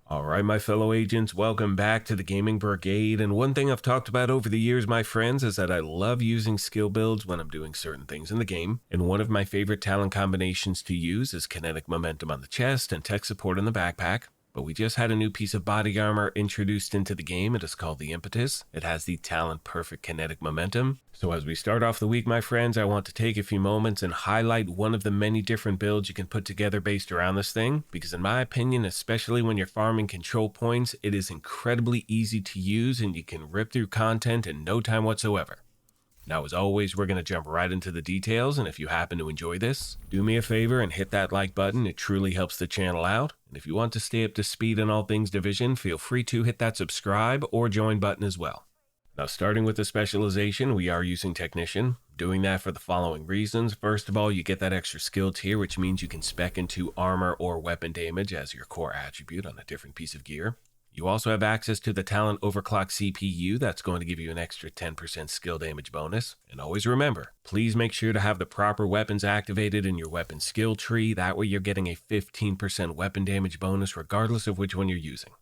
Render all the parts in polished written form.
Alright, my fellow agents, welcome back to the Gaming Brigade, and one thing I've talked about over the years, my friends, is that I love using skill builds when I'm doing certain things in the game, and one of my favorite talent combinations to use is kinetic momentum on the chest and tech support in the backpack. But we just had a new piece of body armor introduced into the game. It is called the IMPETUS. It has the talent perfect kinetic momentum. So as we start off the week, my friends, I want to take a few moments and highlight one of the many different builds you can put together based around this thing, because in my opinion, especially when you're farming control points, it is incredibly easy to use and you can rip through content in no time whatsoever. Now, as always, we're going to jump right into the details, and if you happen to enjoy this, do me a favor and hit that like button. It truly helps the channel out. And if you want to stay up to speed on all things Division, feel free to hit that subscribe or join button as well. Now, starting with the specialization, we are using Technician. Doing that for the following reasons. First of all, you get that extra skill tier, which means you can spec into armor or weapon damage as your core attribute on a different piece of gear. You also have access to the Talent Overclock CPU that's going to give you an extra 10% skill damage bonus. And always remember, please make sure to have the proper weapons activated in your weapon skill tree. That way you're getting a 15% weapon damage bonus regardless of which one you're using.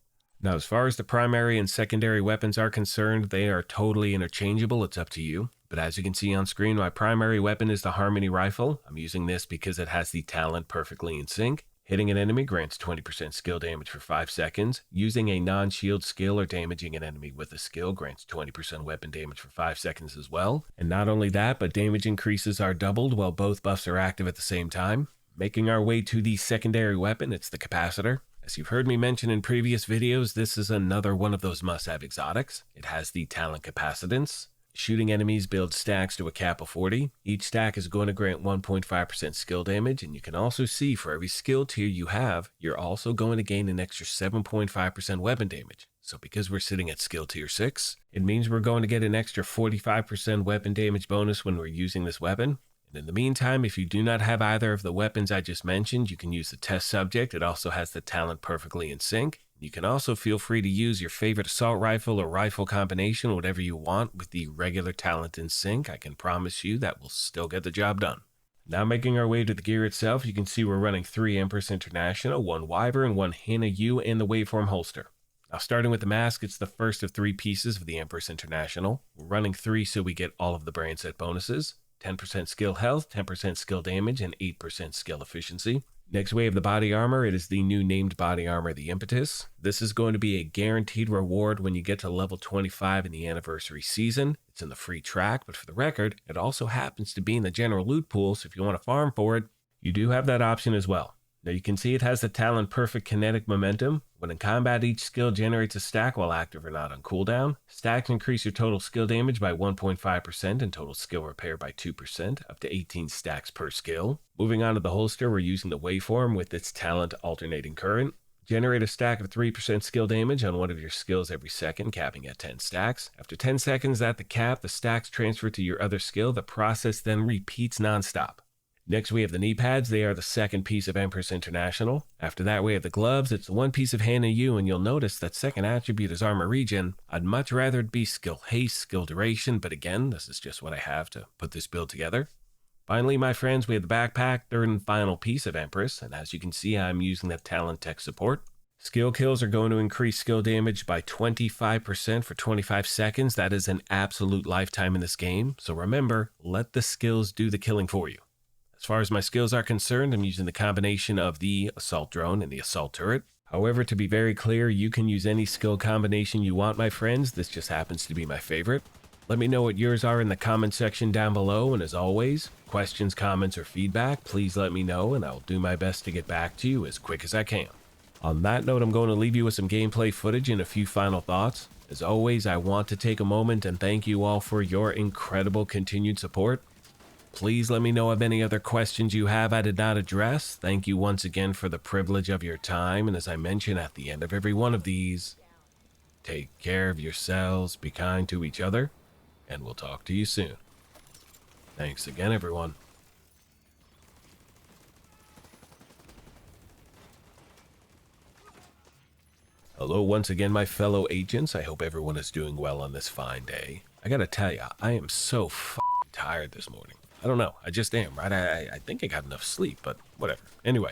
Now, as far as the primary and secondary weapons are concerned, they are totally interchangeable. It's up to you. But as you can see on screen, my primary weapon is the Harmony Rifle. I'm using this because it has the talent perfectly in sync. Hitting an enemy grants 20% skill damage for 5 seconds. Using a non-shield skill or damaging an enemy with a skill grants 20% weapon damage for 5 seconds as well. And not only that, but damage increases are doubled while both buffs are active at the same time. Making our way to the secondary weapon, it's the Capacitor. As you've heard me mention in previous videos, this is another one of those must-have exotics. It has the talent Capacitance. Shooting enemies builds stacks to a cap of 40. Each stack is going to grant 1.5% skill damage, and you can also see for every skill tier you have, you're also going to gain an extra 7.5% weapon damage. So because we're sitting at skill tier 6, it means we're going to get an extra 45% weapon damage bonus when we're using this weapon. And in the meantime, if you do not have either of the weapons I just mentioned, you can use the test subject. It also has the talent perfectly in sync. You can also feel free to use your favorite assault rifle or rifle combination, whatever you want, with the regular talent in sync. I can promise you that will still get the job done. Now making our way to the gear itself, you can see we're running 3 Empress International, 1 Wyvern, 1 Hannah U, and the Waveform holster. Now starting with the mask, it's the first of 3 pieces of the Empress International. We're running 3 so we get all of the brand set bonuses. 10% skill health, 10% skill damage, and 8% skill efficiency. Next we have the body armor. It is the new named body armor, the Impetus. This is going to be a guaranteed reward when you get to level 25 in the anniversary season. It's in the free track, but for the record, it also happens to be in the general loot pool, so if you want to farm for it, you do have that option as well. Now you can see it has the talent perfect kinetic momentum. When in combat, each skill generates a stack while active or not on cooldown. Stacks increase your total skill damage by 1.5% and total skill repair by 2%, up to 18 stacks per skill. Moving on to the holster, we're using the Waveform with its talent alternating current. Generate a stack of 3% skill damage on one of your skills every second, capping at 10 stacks. After 10 seconds at the cap, the stacks transfer to your other skill. The process then repeats non-stop. Next we have the knee pads. They are the second piece of Empress International. After that we have the gloves. It's the one piece of Hannah U, and you'll notice that second attribute is armor regen. I'd much rather it be skill haste, skill duration, but again, this is just what I have to put this build together. Finally, my friends, we have the backpack, third and final piece of Empress, and as you can see, I'm using the talent tech support. Skill kills are going to increase skill damage by 25% for 25 seconds. That is an absolute lifetime in this game, so remember, let the skills do the killing for you. As far as my skills are concerned, I'm using the combination of the assault drone and the assault turret. However, to be very clear, you can use any skill combination you want, my friends. This just happens to be my favorite. Let me know what yours are in the comment section down below, and as always, questions, comments, or feedback, please let me know, and I'll do my best to get back to you as quick as I can. On that note, I'm going to leave you with some gameplay footage and a few final thoughts. As always, I want to take a moment and thank you all for your incredible continued support. Please let me know of any other questions you have I did not address. Thank you once again for the privilege of your time, and as I mention at the end of every one of these, take care of yourselves, be kind to each other, and we'll talk to you soon. Thanks again, everyone. Hello once again, my fellow agents. I hope everyone is doing well on this fine day. I gotta tell ya, I am so tired this morning. I don't know, I just am, right? I think I got enough sleep, but whatever. Anyway,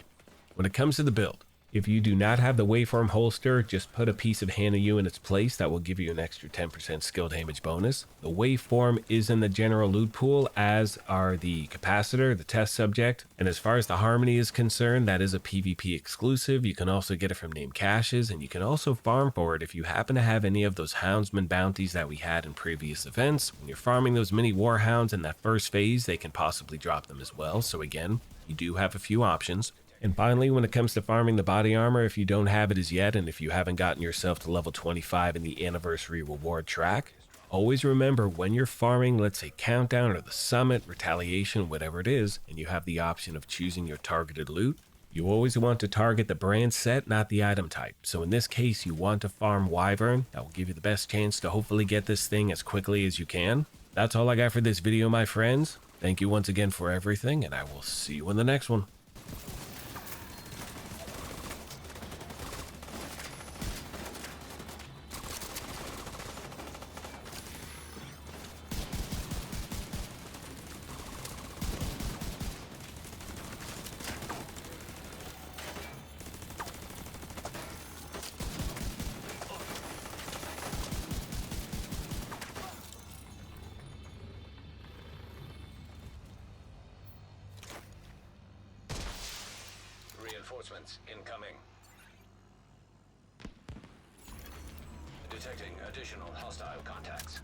when it comes to the build, If you do not have the waveform holster, just put a piece of Hanu in its place. That will give you an extra 10% skill damage bonus. The waveform is in the general loot pool, as are the capacitor, the test subject. And as far as the harmony is concerned, that is a PvP exclusive. You can also get it from named caches, and you can also farm for it if you happen to have any of those houndsman bounties that we had in previous events. When you're farming those mini warhounds in that first phase, they can possibly drop them as well. So again, you do have a few options. And finally, when it comes to farming the body armor, if you don't have it as yet, and if you haven't gotten yourself to level 25 in the anniversary reward track, always remember when you're farming, let's say Countdown or the Summit, Retaliation, whatever it is, and you have the option of choosing your targeted loot, you always want to target the brand set, not the item type. So in this case, you want to farm Wyvern. That will give you the best chance to hopefully get this thing as quickly as you can. That's all I got for this video, my friends. Thank you once again for everything, and I will see you in the next one. Reinforcements incoming. Detecting additional hostile contacts.